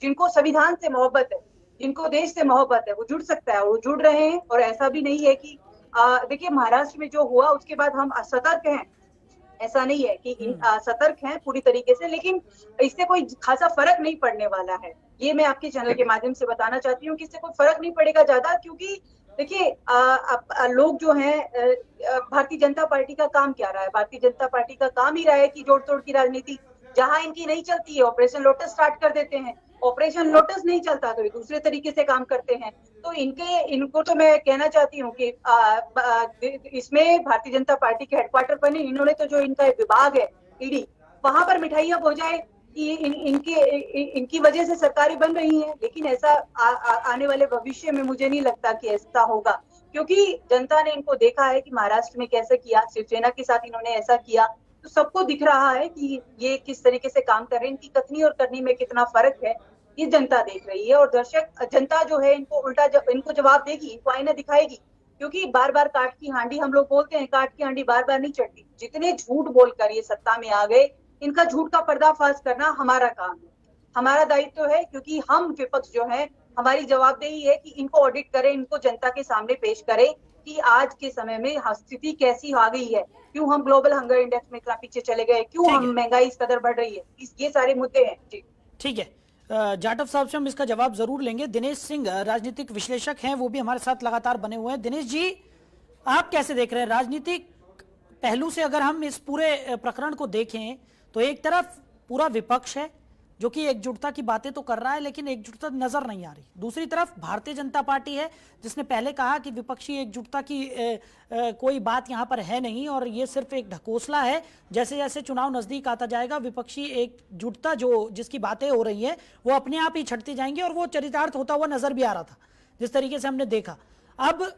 जिनको संविधान से मोहब्बत है, जिनको देश से मोहब्बत है, वो जुड़ सकता है, वो जुड़ रहे हैं। और ऐसा भी नहीं है कि देखिए महाराष्ट्र में जो हुआ उसके बाद हम असतर्क हैं, ऐसा नहीं है कि सतर्क हैं पूरी तरीके से, लेकिन इससे कोई खासा फर्क नहीं पड़ने वाला है। ये मैं आपके चैनल के माध्यम से बताना चाहती हूँ कि इससे कोई फर्क नहीं पड़ेगा ज्यादा, क्योंकि देखिए लोग जो हैं, भारतीय जनता पार्टी का काम क्या रहा है? भारतीय जनता पार्टी का काम ही रहा है कि जोड़ तोड़ की राजनीति, जहां इनकी नहीं चलती है ऑपरेशन लोटस स्टार्ट कर देते हैं, ऑपरेशन लोटस नहीं चलता तो दूसरे तरीके से काम करते हैं। तो इनको तो मैं कहना चाहती हूँ कि इसमें भारतीय जनता पार्टी के हेडक्वार्टर पर नहीं, इन्होंने तो जो इनका विभाग है ईडी, वहां पर मिठाई अब हो जाए कि इनकी वजह से सरकारें बन रही हैं। लेकिन ऐसा आने वाले भविष्य में मुझे नहीं लगता कि ऐसा होगा, क्योंकि जनता ने इनको देखा है कि महाराष्ट्र में कैसे किया, शिवसेना के साथ इन्होंने ऐसा किया, तो सबको दिख रहा है कि ये किस तरीके से काम कर रहे हैं, इनकी कथनी और करनी में कितना फर्क है, ये जनता देख रही है। और दर्शक जनता जो है इनको उल्टा इनको जवाब देगी, इनको आईना दिखाएगी, क्योंकि बार बार काट की हांडी, हम लोग बोलते हैं काट की हांडी बार बार नहीं चढ़ती। जितने झूठ बोलकर ये सत्ता में आ गए, इनका झूठ का पर्दाफाश करना हमारा काम है, हमारा दायित्व है, क्योंकि हम विपक्ष जो है हमारी जवाबदेही है कि इनको ऑडिट करें, इनको जनता के सामने पेश करें कि आज के समय में स्थिति कैसी आ गई है, क्यों हम ग्लोबल हंगर इंडेक्स में इतना पीछे चले गए, क्यों हम महंगाई इस कदर बढ़ रही है, ये सारे मुद्दे हैं जी। ठीक है, जाटव साहब से हम इसका जवाब जरूर लेंगे। दिनेश सिंह राजनीतिक विश्लेषक हैं, वो भी हमारे साथ लगातार बने हुए हैं। दिनेश जी, आप कैसे देख रहे हैं राजनीतिक पहलू से? अगर हम इस पूरे प्रकरण को देखें तो एक तरफ पूरा विपक्ष है जो कि एकजुटता की बातें तो कर रहा है, लेकिन एकजुटता नजर नहीं आ रही। दूसरी तरफ भारतीय जनता पार्टी है जिसने पहले कहा कि विपक्षी एकजुटता की कोई बात यहां पर है नहीं और ये सिर्फ एक ढकोसला है, जैसे जैसे चुनाव नजदीक आता जाएगा विपक्षी एकजुटता जो जिसकी बातें हो रही हैं वो अपने आप ही छटती जाएंगी, और वो चरितार्थ होता हुआ नजर भी आ रहा था जिस तरीके से हमने देखा। अब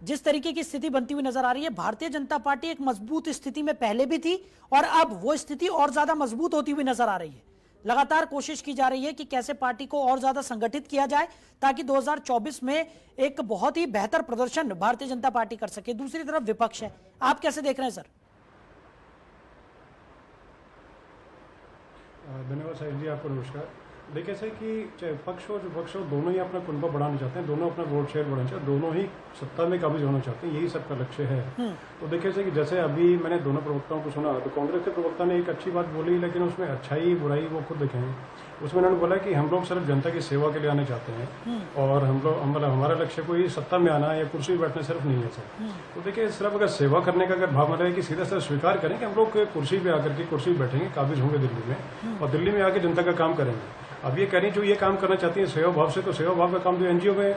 जिस तरीके की स्थिति बनती हुई नजर आ रही है, भारतीय जनता पार्टी एक मजबूत स्थिति में पहले भी थी और अब वो स्थिति और ज्यादा मजबूत होती हुई नजर आ रही है। लगातार कोशिश की जा रही है कि कैसे पार्टी को और ज्यादा संगठित किया जाए ताकि 2024 में एक बहुत ही बेहतर प्रदर्शन भारतीय जनता पार्टी कर सके। दूसरी तरफ विपक्ष है, आप कैसे देख रहे हैं सर? धन्यवाद साहिल जी, आपको नमस्कार। देखिए ऐसे कि चाहे पक्ष हो जो पक्ष हो, दोनों ही अपना कुनबा बढ़ाना चाहते हैं, दोनों अपना वोट शेयर बढ़ाना चाहते हैं, दोनों ही सत्ता में काबिज होना चाहते हैं, यही सबका लक्ष्य है। तो देखिए ऐसे कि जैसे अभी मैंने दोनों प्रवक्ताओं को सुना, तो कांग्रेस के प्रवक्ता ने एक अच्छी बात बोली, लेकिन उसमें अच्छाई बुराई वो खुद देखें। उसमें उन्होंने बोला कि हम लोग सिर्फ जनता की सेवा के लिए आने चाहते हैं और हम लोग मतलब हमारा लक्ष्य कोई सत्ता में आना या कुर्सी पर बैठना सिर्फ नहीं है सर। तो देखिए सिर्फ अगर सेवा करने का अगर भाव है कि सीधा सीधा स्वीकार करें कि हम लोग कुर्सी पे आकर के कुर्सी बैठेंगे, काबिज होंगे दिल्ली में और दिल्ली में आके जनता का काम करेंगे। अब ये कह रही जो ये काम करना चाहती है सेवा भाव से, तो सेवा भाव का काम जो एनजीओ में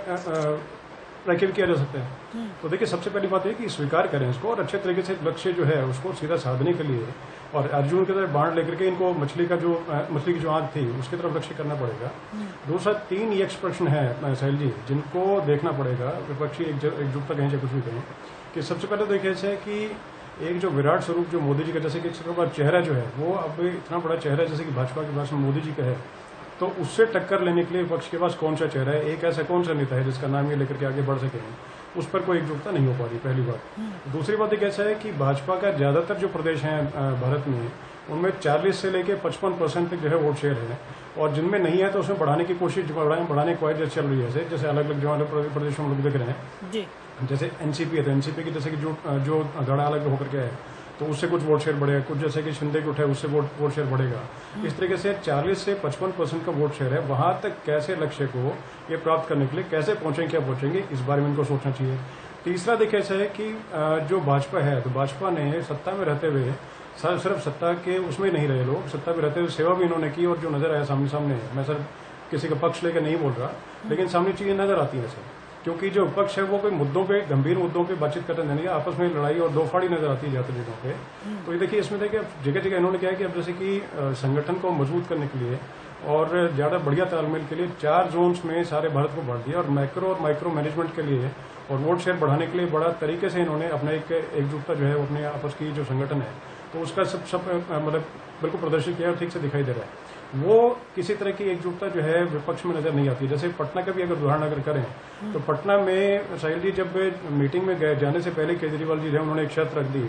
रखे किया जा सकता है। तो देखिए सबसे पहली बात है कि स्वीकार करें इसको और अच्छे तरीके से लक्ष्य जो है उसको सीधा साधने के लिए और अर्जुन की तरफ बाण लेकर के इनको मछली की जो आंख थी उसकी तरफ लक्ष्य करना पड़ेगा। दूसरा 3 यक्ष प्रश्न है साहिल जी जिनको देखना पड़ेगा, विपक्षी एकजुटता कहें या कुछ भी कहें, कि सबसे पहले देखिए ऐसे कि एक जो विराट स्वरूप जो मोदी जी का, जैसे कि चेहरा जो है वो अब इतना बड़ा चेहरा जैसे कि भाजपा के पास में मोदी जी का है, तो उससे टक्कर लेने के लिए विपक्ष के पास कौन सा चेहरा है, एक ऐसा कौन सा नेता है जिसका नाम ये लेकर के आगे बढ़ सके, उस पर कोई एकजुटता नहीं हो पा रही, पहली बात। दूसरी बात एक ऐसा है कि भाजपा का ज़्यादातर जो प्रदेश हैं भारत में उनमें 40 से लेकर 55% तक जो है वोट शेयर है और जिनमें नहीं है तो उसमें बढ़ाने की कोशिश बढ़ाने की ख्वाहिश चल रही है। जैसे अलग अलग जो प्रदेशों में लोग देख रहे हैं, जैसे एनसीपी है तो एनसीपी की जैसे कि जो धड़ा अलग होकर के है तो उससे कुछ वोट शेयर बढ़ेगा, कुछ जैसे कि शिंदे के उठे उससे वोट शेयर बढ़ेगा। इस तरीके से 40 से 55% का वोट शेयर है, वहां तक कैसे लक्ष्य को ये प्राप्त करने के लिए कैसे पहुंचेंगे, क्या पहुंचेंगे, इस बारे में इनको सोचना चाहिए। तीसरा देखिए ऐसा है कि जो भाजपा है तो भाजपा ने सत्ता में रहते हुए सिर्फ सत्ता के उसमें नहीं रहे लोग, सत्ता में रहते हुए सेवा भी इन्होंने की और जो नजर आया सामने मैं सर किसी का पक्ष लेकर नहीं बोल रहा, लेकिन सामने चीजें नजर आती है सर, क्योंकि जो विपक्ष है वो कोई मुद्दों पे, गंभीर मुद्दों पे बातचीत करने नहीं, आपस में लड़ाई और दोफाड़ी नजर आती है जाते जगहों पे। तो ये देखिए इसमें देखिए जगह जगह इन्होंने क्या है कि अब जैसे कि संगठन को मजबूत करने के लिए और ज़्यादा बढ़िया तालमेल के लिए 4 जोन्स में सारे भारत को बांट दिया और माइक्रो मैनेजमेंट के लिए और वोट शेयर बढ़ाने के लिए बड़ा तरीके से इन्होंने अपना एक एकजुटता जो है अपने आपस की जो संगठन है तो उसका सब मतलब बिल्कुल प्रदर्शित किया और ठीक से दिखाई दे रहा है। वो किसी तरह की एकजुटता जो है विपक्ष में नजर नहीं आती। जैसे पटना का भी अगर उदाहरण अगर करें तो पटना में साहिल जी जब मीटिंग में गए जाने से पहले केजरीवाल जी है उन्होंने एक शर्त रख दी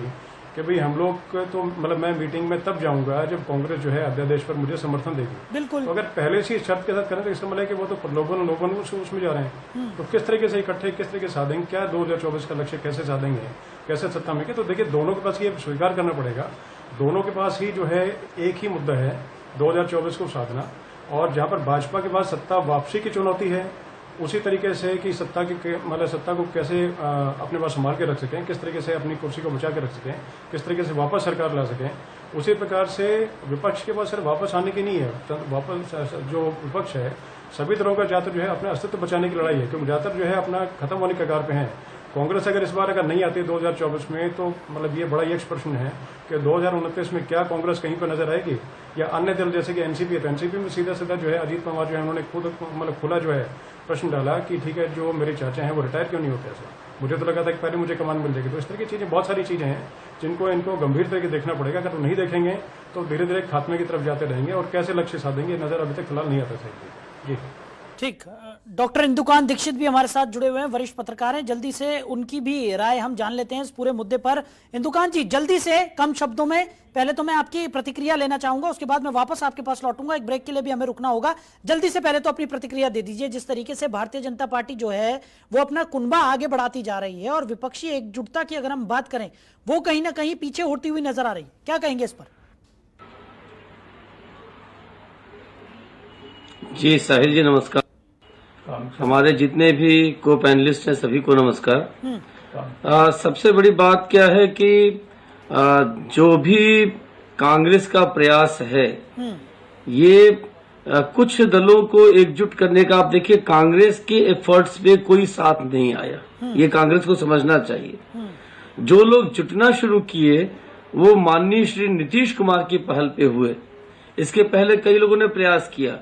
कि भाई हम लोग तो मतलब मैं मीटिंग में तब जाऊंगा जब कांग्रेस जो है अध्यादेश पर मुझे समर्थन देगी। बिल्कुल। तो अगर पहले से इस शर्त के साथ करें तो इसका मतलब है कि वो तो लोगों उसमें जा रहे हैं। तो किस तरीके से इकट्ठे किस तरीके से साधेंगे, क्या 2024 का लक्ष्य कैसे साधेंगे, कैसे सत्ता में के। तो देखिए दोनों के पास ये स्वीकार करना पड़ेगा, दोनों के पास ही जो है एक ही मुद्दा है 2024 को साधना। और जहां पर भाजपा के पास सत्ता वापसी की चुनौती है, उसी तरीके से कि सत्ता को कैसे अपने पास संभाल के रख सकें, किस तरीके से अपनी कुर्सी को बचा के रख सकें, किस तरीके से वापस सरकार ला सकें, उसी प्रकार से विपक्ष के पास सिर्फ वापस आने की नहीं है। वापस जो विपक्ष है सभी तरह का ज्यादातर जो है अपने अस्तित्व बचाने की लड़ाई है, क्योंकि ज्यादातर जो है अपना खत्म होने के कगार पे है। कांग्रेस अगर इस बार अगर नहीं आती 2024 में तो मतलब ये बड़ा ही प्रश्न है कि 2029 में क्या कांग्रेस कहीं पर नजर आएगी, या अन्य दल जैसे कि एनसीपी है। तो एनसीपी में सीधा सीधा जो है अजीत पवार जो है उन्होंने खुद मतलब खुला जो है प्रश्न डाला कि ठीक है जो मेरे चाचा हैं वो रिटायर क्यों नहीं होते ऐसा। मुझे तो लगा था कि पहले मुझे कमान मिल जाएगी। तो इस तरह की चीजें बहुत सारी चीजें हैं जिनको इनको गंभीर तरीके देखना पड़ेगा। अगर नहीं देखेंगे तो धीरे धीरे खात्मे की तरफ जाते रहेंगे और कैसे लक्ष्य साधेंगे नजर अभी तक फिलहाल नहीं आता सही। जी ठीक। डॉक्टर इंदुकान दीक्षित भी हमारे साथ जुड़े हुए हैं, वरिष्ठ पत्रकार हैं। जल्दी से उनकी भी राय हम जान लेते हैं इस पूरे मुद्दे पर। इंदुकान जी जल्दी से कम शब्दों में, पहले तो मैं आपकी प्रतिक्रिया लेना चाहूंगा, उसके बाद मैं वापस आपके पास लौटूंगा, एक ब्रेक के लिए भी हमें रुकना होगा। जल्दी से पहले तो अपनी प्रतिक्रिया दे दीजिए। जिस तरीके से भारतीय जनता पार्टी जो है वो अपना कुनबा आगे बढ़ाती जा रही है और विपक्षी एकजुटता की अगर हम बात करें वो कहीं ना कहीं पीछे होती हुई नजर आ रही, क्या कहेंगे इस पर? जी साहिल जी नमस्कार। हमारे जितने भी को पैनलिस्ट हैं सभी को नमस्कार। सबसे बड़ी बात क्या है कि जो भी कांग्रेस का प्रयास है ये कुछ दलों को एकजुट करने का, आप देखिए कांग्रेस के एफर्ट्स पे कोई साथ नहीं आया, ये कांग्रेस को समझना चाहिए। जो लोग जुटना शुरू किए वो माननीय श्री नीतीश कुमार की पहल पे हुए। इसके पहले कई लोगों ने प्रयास किया।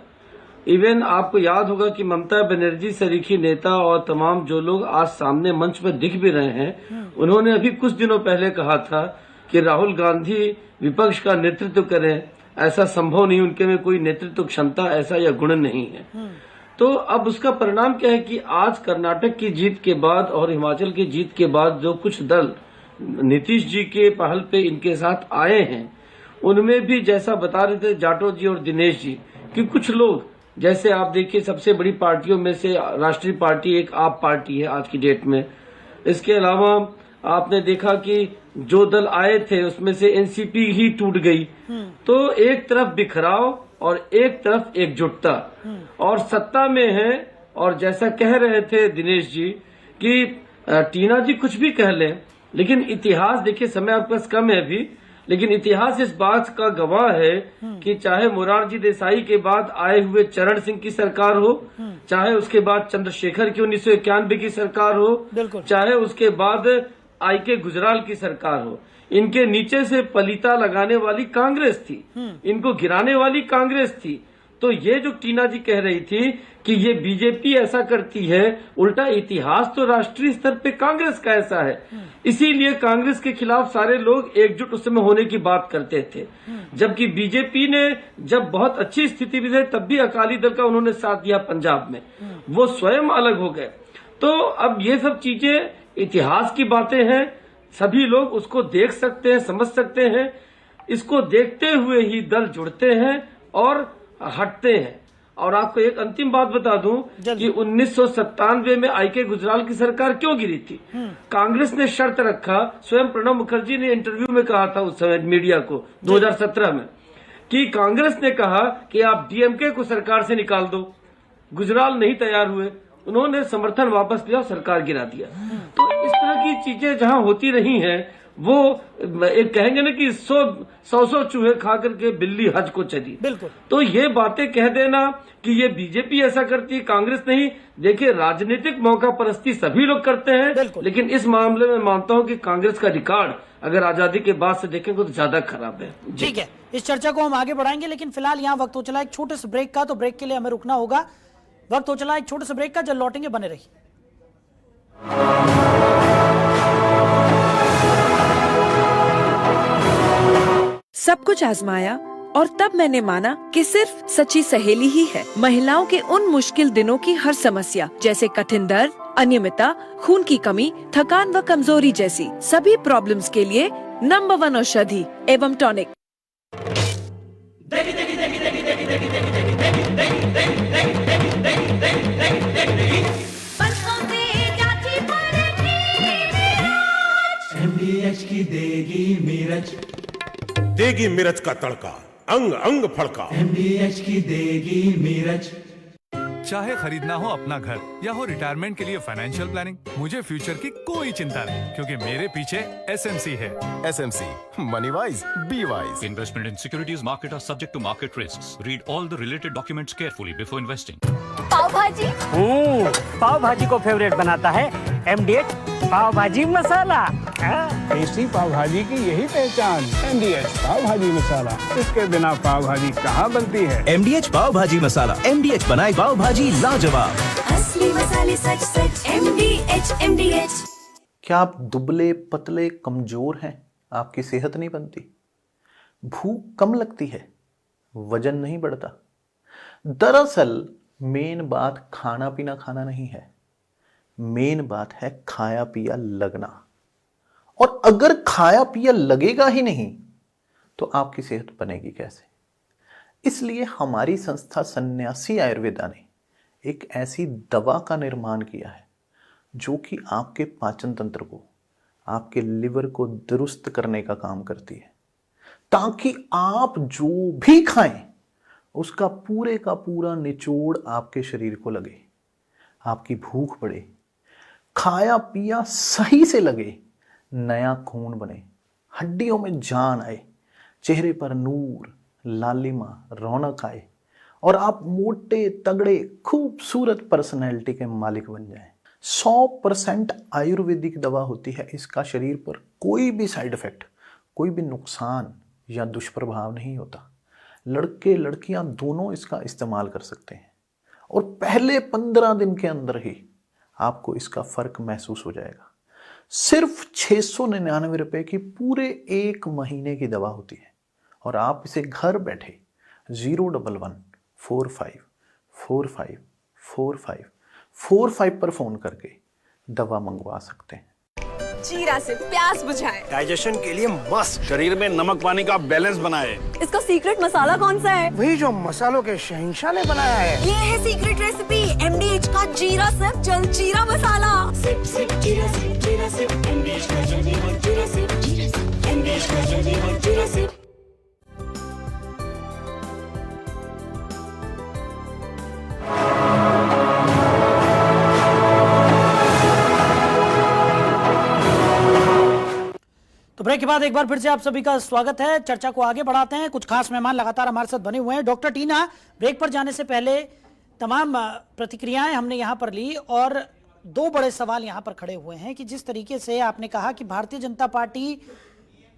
इवन आपको याद होगा कि ममता बनर्जी सरीखी नेता और तमाम जो लोग आज सामने मंच पर दिख भी रहे हैं, उन्होंने अभी कुछ दिनों पहले कहा था कि राहुल गांधी विपक्ष का नेतृत्व करें, ऐसा संभव नहीं, उनके में कोई नेतृत्व क्षमता ऐसा या गुण नहीं है। तो अब उसका परिणाम क्या है कि आज कर्नाटक की जीत के बाद और हिमाचल की जीत के बाद जो कुछ दल नीतीश जी के पहल पे इनके साथ आए हैं, उनमें भी जैसा बता रहे थे जाटव जी और दिनेश जी कि कुछ लोग, जैसे आप देखिए सबसे बड़ी पार्टियों में से राष्ट्रीय पार्टी एक आप पार्टी है आज की डेट में। इसके अलावा आपने देखा कि जो दल आए थे उसमें से एनसीपी ही टूट गई। तो एक तरफ बिखराव और एक तरफ एकजुटता, और सत्ता में है। और जैसा कह रहे थे दिनेश जी कि टीना जी कुछ भी कह लें, लेकिन इतिहास देखिए, समय आपके पास कम है अभी, लेकिन इतिहास इस बात का गवाह है कि चाहे मोरारजी देसाई के बाद आए हुए चरण सिंह की सरकार हो, चाहे उसके बाद चंद्रशेखर की 1991 की सरकार हो, चाहे उसके बाद आईके गुजराल की सरकार हो, इनके नीचे से पलीता लगाने वाली कांग्रेस थी, इनको गिराने वाली कांग्रेस थी। तो ये जो टीना जी कह रही थी कि ये बीजेपी ऐसा करती है, उल्टा इतिहास तो राष्ट्रीय स्तर पे कांग्रेस का ऐसा है। इसीलिए कांग्रेस के खिलाफ सारे लोग एकजुट उस समय होने की बात करते थे, जबकि बीजेपी ने जब बहुत अच्छी स्थिति में थे तब भी अकाली दल का उन्होंने साथ दिया पंजाब में, वो स्वयं अलग हो गए। तो अब ये सब चीजें इतिहास की बातें हैं, सभी लोग उसको देख सकते हैं, समझ सकते हैं। इसको देखते हुए ही दल जुड़ते हैं और हटते हैं। और आपको एक अंतिम बात बता दूं कि 1997 में आईके गुजराल की सरकार क्यों गिरी थी। कांग्रेस ने शर्त रखा, स्वयं प्रणब मुखर्जी ने इंटरव्यू में कहा था उस समय मीडिया को 2017 में, कि कांग्रेस ने कहा कि आप डीएमके को सरकार से निकाल दो। गुजराल नहीं तैयार हुए, उन्होंने समर्थन वापस लिया, सरकार गिरा दिया। तो इस तरह की चीजें जहां होती रही हैं, वो एक कहेंगे ना कि 100 चूहे खा करके बिल्ली हज को चली। बिल्कुल। तो ये बातें कह देना कि ये बीजेपी ऐसा करती है, कांग्रेस नहीं। देखिए राजनीतिक मौका परस्ती सभी लोग करते हैं, लेकिन इस मामले में मानता हूं कि कांग्रेस का रिकॉर्ड अगर आजादी के बाद से देखेंगे तो ज्यादा खराब है। ठीक है, इस चर्चा को हम आगे बढ़ाएंगे, लेकिन फिलहाल यहाँ वक्त हो चला एक छोटे से ब्रेक का, तो ब्रेक के लिए हमें रुकना होगा। वक्त हो चला एक छोटे से ब्रेक का, जब लौटेंगे बने रहिए। सब कुछ आजमाया और तब मैंने माना कि सिर्फ सच्ची सहेली ही है महिलाओं के उन मुश्किल दिनों की हर समस्या, जैसे कठिन दर्द, अनियमितता, खून की कमी, थकान व कमजोरी जैसी सभी प्रॉब्लम्स के लिए नंबर 1 औषधि एवं टॉनिक। MDH की देगी मिर्च, देगी मिर्च का तड़का, अंग अंग फड़का। MDH की देगी मिर्च। चाहे खरीदना हो अपना घर या हो रिटायरमेंट के लिए फाइनेंशियल प्लानिंग, मुझे फ्यूचर की कोई चिंता नहीं, क्योंकि मेरे पीछे SMC है। SMC, money wise, be wise. Investment in securities market are subject to market risks. Read all the related documents carefully before investing. पाव भाजी, पाव भाजी को फेवरेट बनाता है MDH पाव भाजी मसाला। टेस्टी पाव भाजी की यही पहचान, MDH पाव भाजी मसाला। इसके बिना पाव भाजी कहाँ बनती है? MDH पाव भाजी मसाला। MDH बनाए पाव भाजी लाजवाब। असली मसाले सच सच MDH। क्या आप दुबले पतले कमजोर हैं? आपकी सेहत नहीं बनती, भूख कम लगती है, वजन नहीं बढ़ता? दरअसल मेन बात खाना पीना खाना नहीं है, मेन बात है खाया पिया लगना। और अगर खाया पिया लगेगा ही नहीं तो आपकी सेहत बनेगी कैसे? इसलिए हमारी संस्था सन्यासी आयुर्वेदा ने एक ऐसी दवा का निर्माण किया है जो कि आपके पाचन तंत्र को, आपके लिवर को दुरुस्त करने का काम करती है, ताकि आप जो भी खाएं उसका पूरे का पूरा निचोड़ आपके शरीर को लगे, आपकी भूख बढ़े, खाया पिया सही से लगे, नया खून बने, हड्डियों में जान आए, चेहरे पर नूर, लालिमा, रौनक आए और आप मोटे तगड़े खूबसूरत पर्सनैलिटी के मालिक बन जाएं। 100% आयुर्वेदिक दवा होती है। इसका शरीर पर कोई भी साइड इफेक्ट, कोई भी नुकसान या दुष्प्रभाव नहीं होता। लड़के लड़कियां दोनों इसका इस्तेमाल कर सकते हैं और पहले 15 दिन के अंदर ही आपको इसका फर्क महसूस हो जाएगा। सिर्फ 699 रुपए की पूरे 1 महीने की दवा होती है और आप इसे घर बैठे 01145454545 पर फोन करके दवा मंगवा सकते हैं। जीरा से प्यास बुझाए, डाइजेशन के लिए मस्त, शरीर में नमक पानी का बैलेंस बनाए। इसका सीक्रेट मसाला कौन सा है? वही जो मसालों के शहंशाह ने बनाया है। ये है सीक्रेट रेसिपी MDH का जीरा सिप जलजीरा मसाला। सिप सिप जीरा सिप MDH का जलजीरा सिप MDH का जलजीरा सिप। तो ब्रेक के बाद एक बार फिर से आप सभी का स्वागत है। चर्चा को आगे बढ़ाते हैं। कुछ खास मेहमान लगातार हमारे साथ बने हुए हैं। डॉक्टर टीना, ब्रेक पर जाने से पहले तमाम प्रतिक्रियाएं हमने यहां पर ली और 2 बड़े सवाल यहां पर खड़े हुए हैं कि जिस तरीके से आपने कहा कि भारतीय जनता पार्टी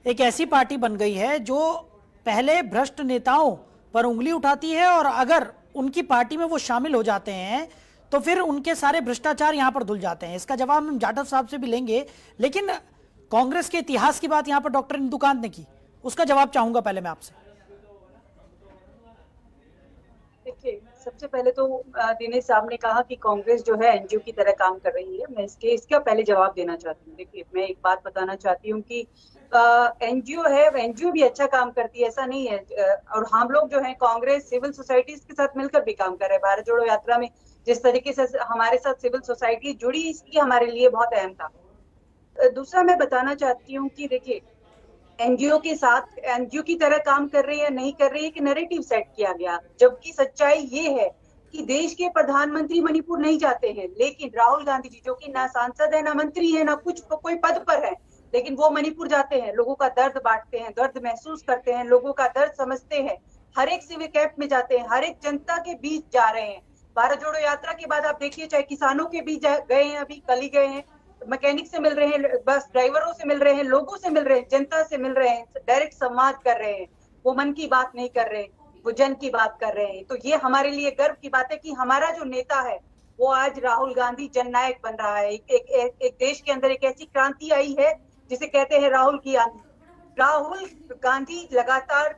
एक ऐसी पार्टी बन गई है जो पहले भ्रष्ट नेताओं पर उंगली उठाती है और अगर उनकी पार्टी में वो शामिल हो जाते हैं तो फिर उनके सारे भ्रष्टाचार यहां पर धुल जाते हैं। इसका जवाब हम जाटव साहब से भी लेंगे, लेकिन कांग्रेस के इतिहास की बात यहां पर डॉक्टर इंदुकांत ने की, उसका जवाब चाहूंगा पहले मैं आपसे। देखिए, सबसे पहले तो दिनेश साहब ने कहा कि कांग्रेस जो है एनजीओ की तरह काम कर रही है। मैं इसका पहले जवाब देना चाहती हूँ। देखिए, मैं एक बात बताना चाहती हूँ कि एनजीओ है, एनजीओ भी अच्छा काम करती है, ऐसा नहीं है। और हम लोग जो है कांग्रेस सिविल सोसाइटीज के साथ मिलकर भी काम कर रहे हैं। भारत जोड़ो यात्रा में जिस तरीके से हमारे साथ सिविल सोसाइटी जुड़ी, इसकी हमारे लिए बहुत अहम था। दूसरा मैं बताना चाहती हूँ कि देखिए, एनजीओ के साथ एनजीओ की तरह काम कर रही है नहीं कर रही है कि नैरेटिव सेट किया गया, जबकि सच्चाई ये है कि देश के प्रधानमंत्री मणिपुर नहीं जाते हैं, लेकिन राहुल गांधी जी जो कि ना सांसद है, ना मंत्री है, ना कुछ कोई पद पर है, लेकिन वो मणिपुर जाते हैं, लोगों का दर्द बांटते हैं, दर्द महसूस करते हैं, लोगों का दर्द समझते हैं, हर एक सिविल कैंप में जाते हैं, हर एक जनता के बीच जा रहे हैं। भारत जोड़ो यात्रा के बाद आप देखिए, चाहे किसानों के बीच गए हैं, अभी कल ही गए हैं, मैकेनिक से मिल रहे हैं, बस ड्राइवरों से मिल रहे हैं, लोगों से मिल रहे हैं, जनता से मिल रहे हैं, डायरेक्ट संवाद कर रहे हैं। वो मन की बात नहीं कर रहे, वो जन की बात कर रहे हैं। तो ये हमारे लिए गर्व की बात है कि हमारा जो नेता है वो आज राहुल गांधी जननायक बन रहा है। एक देश के अंदर एक ऐसी क्रांति आई है जिसे कहते हैं राहुल की आंधी। राहुल गांधी लगातार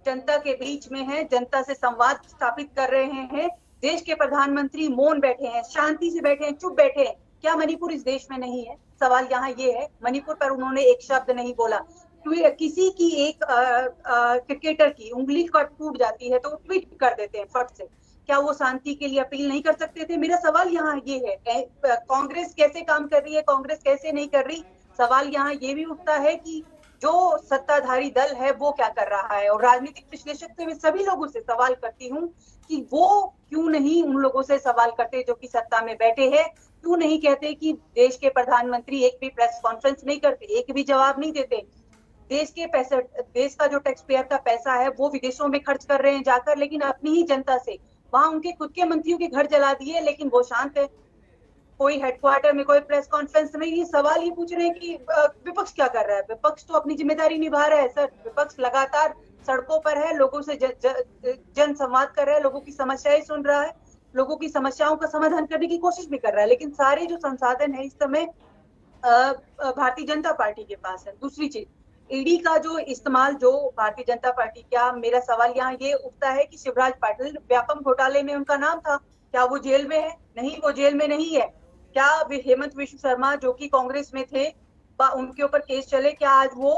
जनता के बीच में है, जनता से संवाद स्थापित कर रहे हैं। देश के प्रधानमंत्री मौन बैठे हैं, शांति से बैठे हैं, चुप बैठे हैं। क्या मणिपुर इस देश में नहीं है? सवाल यहाँ ये है, मणिपुर पर उन्होंने एक शब्द नहीं बोला। किसी की एक क्रिकेटर की उंगली टूट जाती है तो ट्वीट कर देते हैं फट से। क्या वो शांति के लिए अपील नहीं कर सकते थे? मेरा सवाल यहाँ ये है, कांग्रेस कैसे काम कर रही है, कांग्रेस कैसे नहीं कर रही? सवाल यहाँ ये भी उठता है कि जो सत्ताधारी दल है वो क्या कर रहा है। और राजनीतिक विश्लेषक से मैं सभी लोगों से सवाल करती हूँ कि वो क्यों नहीं उन लोगों से सवाल करते जो कि सत्ता में बैठे हैं, क्यों नहीं कहते कि देश के प्रधानमंत्री एक भी प्रेस कॉन्फ्रेंस नहीं करते, एक भी जवाब नहीं देते। देश के पैसे, देश का जो टैक्स पेयर का पैसा है वो विदेशों में खर्च कर रहे हैं जाकर, लेकिन अपनी ही जनता से वहां उनके खुद के मंत्रियों के घर जला दिए, लेकिन वो शांत है। कोई हेडक्वार्टर में कोई प्रेस कॉन्फ्रेंस नहीं। ये सवाल ये पूछ रहे हैं कि विपक्ष क्या कर रहा है? विपक्ष तो अपनी जिम्मेदारी निभा रहा है सर। विपक्ष लगातार सड़कों पर है, लोगों से जन संवाद कर रहा है, लोगों की समस्याएं सुन रहा है, लोगों की समस्याओं का समाधान करने की कोशिश भी कर रहा है, लेकिन सारे जो संसाधन है इस समय भारतीय जनता पार्टी के पास है। दूसरी चीज, ईडी का जो इस्तेमाल जो भारतीय जनता पार्टी, क्या मेरा सवाल यहाँ ये उठता है कि शिवराज पाटिल व्यापम घोटाले में उनका नाम था, क्या वो जेल में है? नहीं, वो जेल में नहीं है। क्या हेमंत विश्व शर्मा जो कि कांग्रेस में थे, उनके ऊपर केस चले, क्या आज वो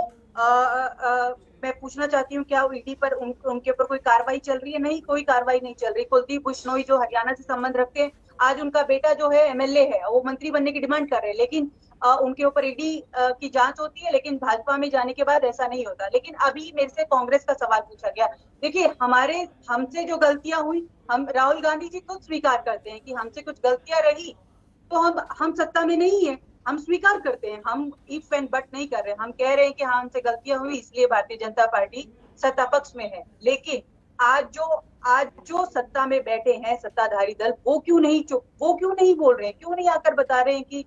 मैं पूछना चाहती हूँ क्या ईडी पर उनके ऊपर कोई कार्रवाई चल रही है? नहीं, कोई कार्रवाई नहीं चल रही। कुलदीप बिश्नोई जो हरियाणा से संबंध रखते हैं, आज उनका बेटा जो है एमएलए है, वो मंत्री बनने की डिमांड कर रहे हैं, लेकिन उनके ऊपर ईडी की जांच होती है, लेकिन भाजपा में जाने के बाद ऐसा नहीं होता। लेकिन अभी मेरे से कांग्रेस का सवाल पूछा गया। देखिए, हमसे जो गलतियां हुई, हम राहुल गांधी जी खुद स्वीकार करते हैं कि हमसे कुछ गलतियां रही, तो हम सत्ता में नहीं है, हम स्वीकार करते हैं, हम इफ एंड बट नहीं कर रहे। हम कह रहे हैं कि हाँ, हमसे गलतियां हुई, इसलिए भारतीय जनता पार्टी सत्ता पक्ष में है। लेकिन आज जो सत्ता में बैठे हैं सत्ताधारी दल, वो क्यों नहीं बोल रहे हैं, क्यों नहीं आकर बता रहे हैं कि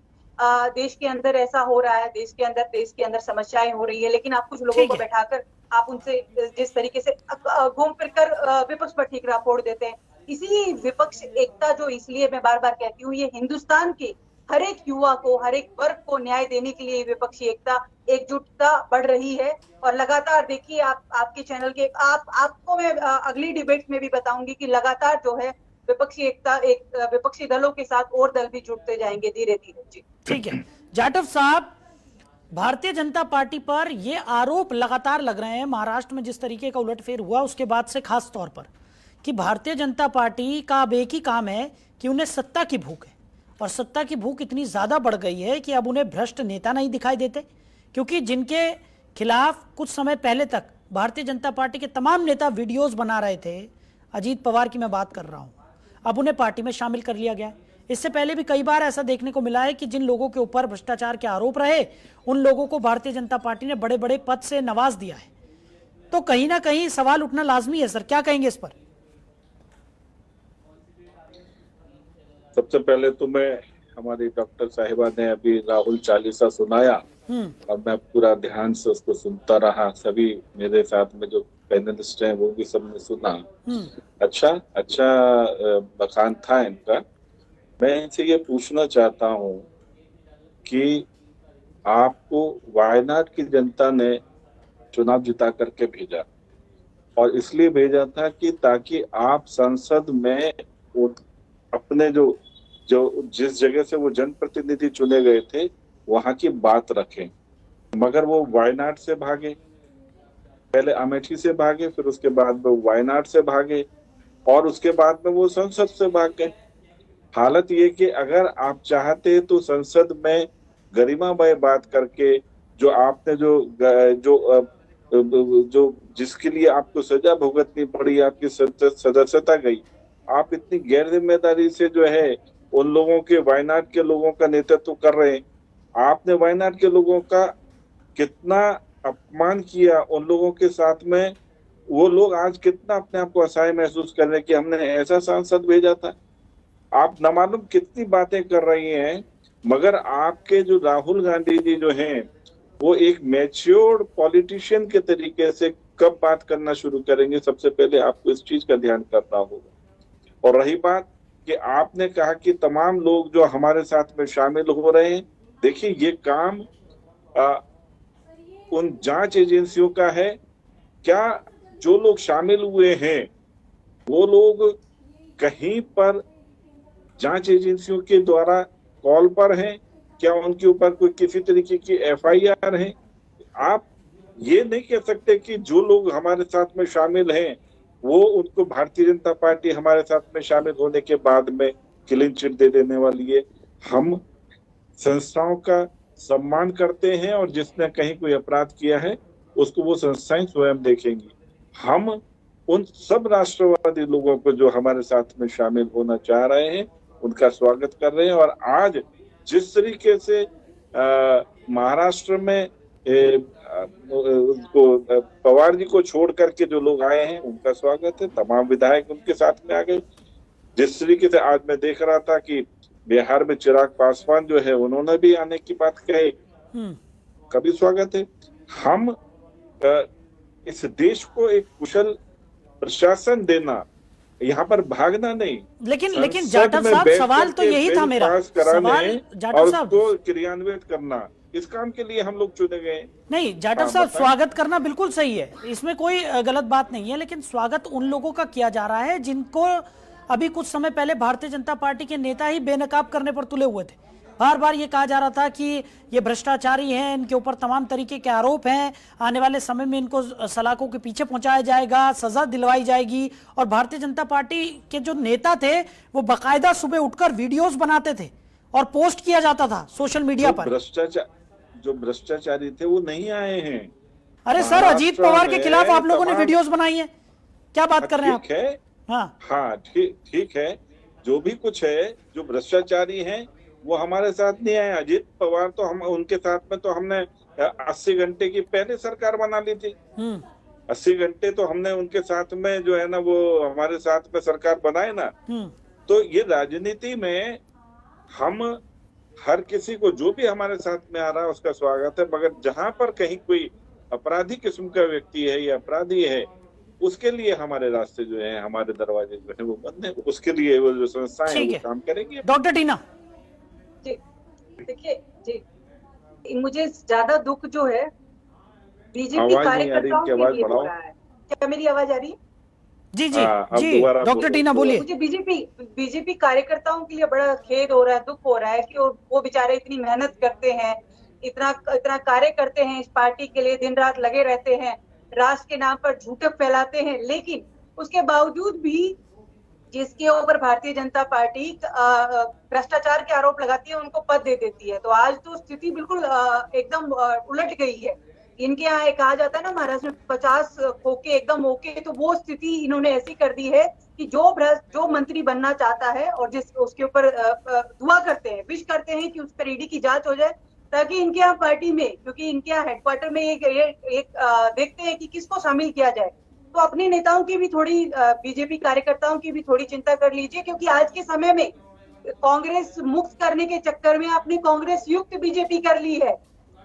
देश के अंदर ऐसा हो रहा है, देश के अंदर समस्याएं हो रही है। लेकिन आप कुछ लोगों को बैठाकर आप उनसे जिस तरीके से घूम फिर कर विपक्ष पर ठीकरा फोड़ देते हैं। इसी विपक्ष एकता, जो इसलिए मैं बार बार कहती हूँ, ये हिंदुस्तान के हर एक युवा को, हर एक वर्ग को न्याय देने के लिए विपक्षी एकता, एकजुटता बढ़ रही है। और लगातार देखिए, आपके चैनल के आपको मैं अगली डिबेट में भी बताऊंगी कि लगातार जो है विपक्षी एकता, विपक्षी दलों के साथ और दल भी जुड़ते जाएंगे धीरे धीरे। जी ठीक है जाटव साहब, भारतीय जनता पार्टी पर ये आरोप लगातार लग रहे हैं, महाराष्ट्र में जिस तरीके का उलटफेर हुआ उसके बाद से खास तौर पर, कि भारतीय जनता पार्टी का अब एक ही काम है कि उन्हें सत्ता की भूख है, और सत्ता की भूख इतनी ज्यादा बढ़ गई है कि अब उन्हें भ्रष्ट नेता नहीं दिखाई देते, क्योंकि जिनके खिलाफ कुछ समय पहले तक भारतीय जनता पार्टी के तमाम नेता वीडियोस बना रहे थे, अजीत पवार की मैं बात कर रहा हूं, अब उन्हें पार्टी में शामिल कर लिया गया है। इससे पहले भी कई बार ऐसा देखने को मिला है कि जिन लोगों के ऊपर भ्रष्टाचार के आरोप रहे, उन लोगों को भारतीय जनता पार्टी ने बड़े बड़े पद से नवाज दिया है। तो कहीं ना कहीं सवाल उठना लाजमी है सर, क्या कहेंगे इस पर? सबसे पहले तो मैं, हमारी डॉक्टर साहिबा ने अभी राहुल चालीसा सुनाया और मैं पूरा ध्यान से उसको सुनता रहा, सभी मेरे साथ में जो पैनलिस्ट हैं वो भी सबने सुना। अच्छा बखान था इनका। मैं इनसे ये पूछना चाहता हूँ कि आपको वायनाड की जनता ने चुनाव जिता करके भेजा, और इसलिए भेजा था कि ताकि आप संसद में अपने जो जिस जगह से वो जनप्रतिनिधि चुने गए थे वहां की बात रखें, मगर वो वायनाड से भागे, पहले अमेठी से भागे, फिर उसके बाद वो वायनाड से भागे, और उसके बाद में वो संसद से भाग गए। हालत ये कि अगर आप चाहते तो संसद में गरिमामय बात करके, जो आपने जो जिसके लिए आपको सजा भुगतनी पड़ी, आपकी सदस्यता गई, आप इतनी गैर जिम्मेदारी से जो है उन लोगों के, वायनाड के लोगों का नेतृत्व कर रहे हैं। आपने वायनाड के लोगों का कितना अपमान किया, उन लोगों के साथ में वो लोग आज कितना अपने आप को असहाय महसूस कर रहे हैं कि हमने ऐसा सांसद भेजा था। आप न मालूम कितनी बातें कर रही हैं, मगर आपके जो राहुल गांधी जी जो हैं वो एक मैच्योर्ड पॉलिटिशियन के तरीके से कब बात करना शुरू करेंगे, सबसे पहले आपको इस चीज का ध्यान करना होगा। और रही बात कि आपने कहा कि तमाम लोग जो हमारे साथ में शामिल हो रहे हैं, देखिए ये काम उन जांच एजेंसियों का है। क्या जो लोग शामिल हुए हैं वो लोग कहीं पर जांच एजेंसियों के द्वारा कॉल पर हैं? क्या उनके ऊपर कोई किसी तरीके की एफआईआर है? आप ये नहीं कह सकते कि जो लोग हमारे साथ में शामिल हैं वो उनको भारतीय जनता पार्टी हमारे साथ में शामिल होने के बाद में क्लीन चिट दे देने वाली है। हम संस्थाओं का सम्मान करते हैं और जिसने कहीं कोई अपराध किया है उसको वो संस्थाएं स्वयं देखेंगी। हम उन सब राष्ट्रवादी लोगों को जो हमारे साथ में शामिल होना चाह रहे हैं उनका स्वागत कर रहे हैं। और आज जिस तरीके से महाराष्ट्र में उसको पवार जी को छोड़ करके जो लोग आए हैं उनका स्वागत है। तमाम विधायक उनके साथ में आ गए। जिस तरीके से आज मैं देख रहा था कि बिहार में चिराग पासवान जो है उन्होंने भी आने की बात कही, कभी स्वागत है। हम इस देश को एक कुशल प्रशासन देना, यहाँ पर भागना नहीं। लेकिन जाटव साहब सवाल तो यही था मेरा सवाल, जाटव साहब को क्रियान्वित करना, इस काम के लिए हम लोग चुने गए। नहीं जाटव साहब, स्वागत करना बिल्कुल सही है, इसमें कोई गलत बात नहीं है, लेकिन स्वागत उन लोगों का किया जा रहा है जिनको अभी कुछ समय पहले भारतीय जनता पार्टी के नेता ही बेनकाब करने पर तुले हुए थे। बार बार ये कहा जा रहा था कि ये भ्रष्टाचारी हैं, इनके ऊपर तमाम तरीके के आरोप हैं, आने वाले समय में इनको सलाखों के पीछे पहुंचाया जाएगा, सजा दिलवाई जाएगी। और भारतीय जनता पार्टी के जो नेता थे वो बाकायदा सुबह उठकर वीडियोस बनाते थे और पोस्ट किया जाता था सोशल मीडिया पर। जो भ्रष्टाचारी थे वो नहीं आए हैं। अरे सर, अजीत पवार के खिलाफ आप लोगों ने वीडियोस बनाई है, क्या बात कर रहे हैं आप? हाँ ठीक है, जो भी कुछ है, जो भ्रष्टाचारी हैं वो हमारे साथ नहीं आए। अजीत पवार तो हम उनके साथ में तो हमने 80 घंटे की पहले सरकार बना ली थी। 80 घंटे तो हमने उनके साथ में जो है ना वो हमारे साथ में सरकार बनाए ना। तो ये राजनीति में हम हर किसी को जो भी हमारे साथ में आ रहा है उसका स्वागत है, मगर जहां पर कहीं कोई अपराधी किस्म का व्यक्ति है या अपराधी है उसके लिए हमारे रास्ते जो है, हमारे दरवाजे जो है वो बंद है। उसके लिए वो जो संस्थाएं हैं वो काम करेंगी। डॉक्टर टीना जी, देखिए जी, मुझे ज्यादा दुख जो है बीजेपी कार्यकर्ताओं के लिए हो रहा है। क्या मेरी आवाज आ रही है? जी जी जी, डॉक्टर टीना बोलिए। मुझे बीजेपी कार्यकर्ताओं के लिए बड़ा खेद हो रहा है, दुख हो रहा है कि वो बेचारे इतनी मेहनत करते हैं, इतना कार्य करते हैं इस पार्टी के लिए, दिन रात लगे रहते हैं, राष्ट्र के नाम पर झूठे फैलाते हैं, लेकिन उसके बावजूद भी जिसके ऊपर भारतीय जनता पार्टी भ्रष्टाचार के आरोप लगाती है उनको पद दे देती है। तो आज तो स्थिति बिल्कुल एकदम उलट गई है। इनके यहाँ कहा जाता है ना महाराष्ट्र में 50 खोके एकदम ओके, तो वो स्थिति इन्होंने ऐसी कर दी है कि जो मंत्री बनना चाहता है और जिस उसके ऊपर दुआ करते हैं, विश करते हैं कि उस पर ईडी की जांच हो जाए, ताकि इनके यहाँ पार्टी में, क्योंकि इनके यहाँ हेडक्वार्टर में एक देखते हैं कि किसको शामिल किया जाए। तो अपने नेताओं की भी थोड़ी, बीजेपी कार्यकर्ताओं की भी थोड़ी चिंता कर लीजिए, क्योंकि आज के समय में कांग्रेस मुक्त करने के चक्कर में आपने कांग्रेस युक्त बीजेपी कर ली है,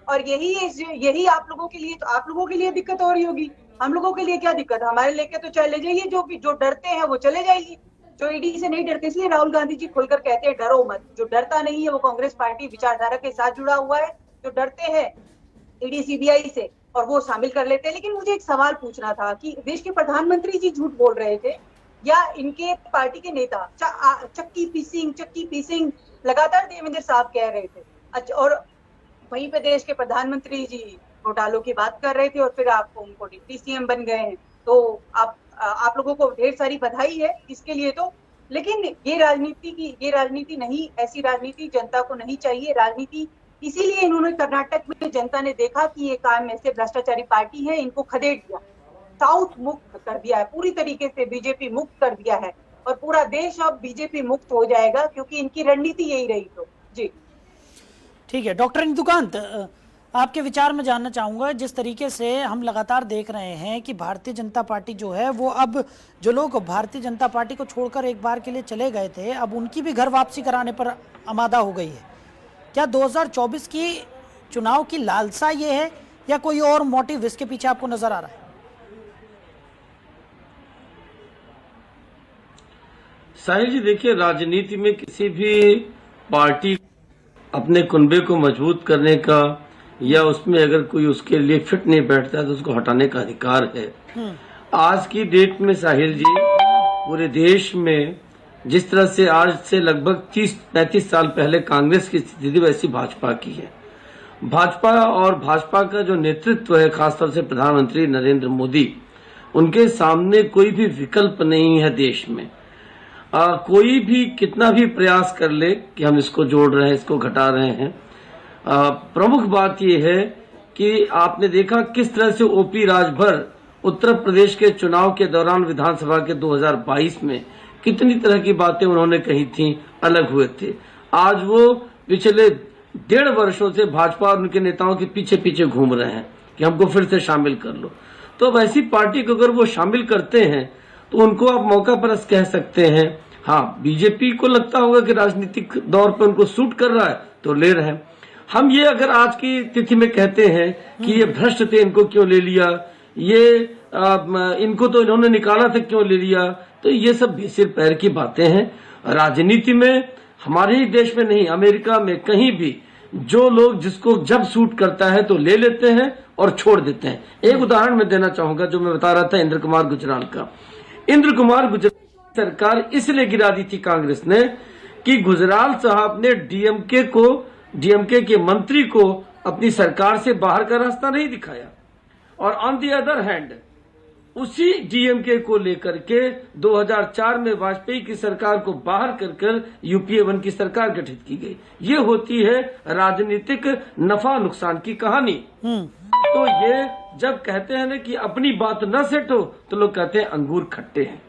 और यही आप लोगों के लिए, तो आप लोगों के लिए दिक्कत हो रही होगी। हम लोगों के लिए क्या दिक्कत? हमारे लेके तो चले जाइए, जो डरते हैं वो चले जाइए, जो ईडी से नहीं डरते। इसलिए राहुल गांधी जी खुलकर कहते हैं डरो मत। जो डरता नहीं है वो कांग्रेस पार्टी विचारधारा के साथ जुड़ा हुआ है, जो डरते हैं ईडी सीबीआई से और वो शामिल कर लेते हैं। लेकिन मुझे एक सवाल पूछना था कि देश के प्रधानमंत्री जी झूठ बोल रहे थे या इनके पार्टी के नेता चक्की पीसिंग लगातार देवेंद्र साहब कह रहे थे। अच्छा, और वहीं पे देश के प्रधानमंत्री जी घोटालों की बात कर रहे थे और फिर आप उनको डिप्टी सीएम बन गए हैं। तो आप लोगों को ढेर सारी बधाई है इसके लिए। तो लेकिन ये राजनीति नहीं, ऐसी राजनीति जनता को नहीं चाहिए। राजनीति इसीलिए इन्होंने कर्नाटक में जनता ने देखा कि ये काम ऐसे भ्रष्टाचारी पार्टी है, इनको खदेड़ दिया, साउथ मुक्त कर दिया है, पूरी तरीके से बीजेपी मुक्त कर दिया है, और पूरा देश अब बीजेपी मुक्त हो जाएगा, क्योंकि इनकी रणनीति यही रही। तो जी ठीक है। डॉक्टर इंदुकांत, आपके विचार में जानना चाहूंगा, जिस तरीके से हम लगातार देख रहे हैं कि भारतीय जनता पार्टी जो है वो अब जो लोग भारतीय जनता पार्टी को छोड़कर एक बार के लिए चले गए थे, अब उनकी भी घर वापसी कराने पर आमादा हो गई है। क्या 2024 की चुनाव की लालसा ये है या कोई और मोटिव इसके पीछे आपको नजर आ रहा है? साहिल जी, देखिए, राजनीति में किसी भी पार्टी अपने कुनबे को मजबूत करने का या उसमें अगर कोई उसके लिए फिट नहीं बैठता है तो उसको हटाने का अधिकार है। आज की डेट में साहिल जी, पूरे देश में जिस तरह से आज से लगभग 30-35 साल पहले कांग्रेस की स्थिति थी वैसी भाजपा की है। भाजपा और भाजपा का जो नेतृत्व है, खासतौर से प्रधानमंत्री नरेंद्र मोदी, उनके सामने कोई भी विकल्प नहीं है देश में। कोई भी कितना भी प्रयास कर ले कि हम इसको जोड़ रहे हैं, इसको घटा रहे हैं। प्रमुख बात यह है कि आपने देखा किस तरह से ओपी राजभर उत्तर प्रदेश के चुनाव के दौरान विधानसभा के 2022 में कितनी तरह की बातें उन्होंने कही थी, अलग हुए थे। आज वो पिछले 1.5 वर्षों से भाजपा और उनके नेताओं के पीछे पीछे घूम रहे हैं कि हमको फिर से शामिल कर लो। तो वैसी पार्टी को अगर वो शामिल करते हैं तो उनको आप मौका पर कह सकते हैं। हाँ, बीजेपी को लगता होगा कि राजनीतिक दौर पर उनको सूट कर रहा है तो ले रहे हैं। हम ये अगर आज की तिथि में कहते हैं कि ये भ्रष्ट थे, इनको क्यों ले लिया, ये इनको तो इन्होंने निकाला था, क्यों ले लिया, तो ये सब सिर पैर की बातें हैं। राजनीति में हमारे ही देश में नहीं, अमेरिका में कहीं भी जो लोग जिसको जब सूट करता है तो ले लेते हैं और छोड़ देते हैं। एक उदाहरण मैं देना चाहूंगा जो मैं बता रहा था इंद्र कुमार गुजराल का। इंद्र कुमार गुजराल सरकार इसलिए गिरा दी थी कांग्रेस ने कि गुजराल साहब ने डीएमके के मंत्री को अपनी सरकार से बाहर का रास्ता नहीं दिखाया, और ऑन दी अदर हैंड उसी डीएमके को लेकर के 2004 में वाजपेयी की सरकार को बाहर कर यूपीए 1 की सरकार गठित की गई। ये होती है राजनीतिक नफा नुकसान की कहानी। तो ये जब कहते हैं ना कि अपनी बात न सेट हो तो लोग कहते हैं अंगूर खट्टे हैं।